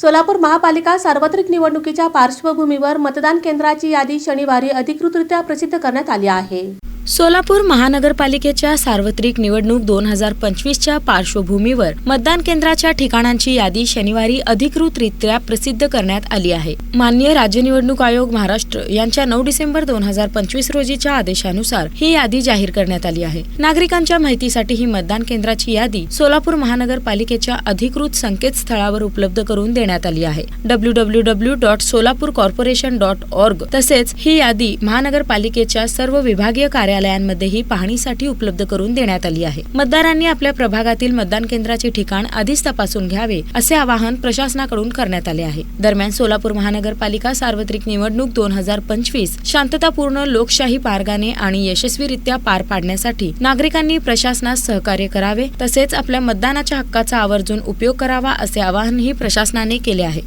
सोलापूर महापालिका सार्वत्रिक निवडणुकीच्या पार्श्वभूमीवर मतदान केंद्राची यादी शनिवारी अधिकृतरित्या प्रसिद्ध करण्यात आली आहे। सोलापूर महानगरपालिकेच्या सार्वत्रिक निवडणूक 2025च्या पार्श्वभूमीवर मतदान केंद्राच्या ठिकाणांची यादी शनिवारी अधिकृतरित्या प्रसिद्ध करण्यात आली आहे। माननीय राज्य निवडणूक आयोग महाराष्ट्र यांच्या 9 डिसेंबर 2025 रोजीच्या आदेशानुसार ही यादी जाहीर करण्यात आली आहे। नागरिकांच्या माहितीसाठी ही मतदान केंद्राची यादी सोलापूर महानगरपालिकेच्या अधिकृत संकेतस्थळावर उपलब्ध करून देण्यात आली आहे। www.solapurcorporation.org तसेच ही यादी महानगरपालिकेच्या सर्व विभागीय कार्यालयांमध्येही पाहणीसाठी उपलब्ध करून देण्यात आली आहे। मतदारांनी आपल्या प्रभागातील मतदान केंद्राचे ठिकाण आधीच तपासून घ्यावे असे आवाहन प्रशासनाकडून करण्यात आले आहे। दरम्यान सोलापूर महानगरपालिका सार्वत्रिक निवडणूक 2025 शांततापूर्ण, लोकशाही मार्गाने आणि यशस्वीरित्या पार पाडण्यासाठी नागरिकांनी प्रशासनास सहकार्य करावे तसेच आपल्या मतदानाच्या हक्काचा आवर्जून उपयोग करावा असे आवाहनही प्रशासनाने केले आहे।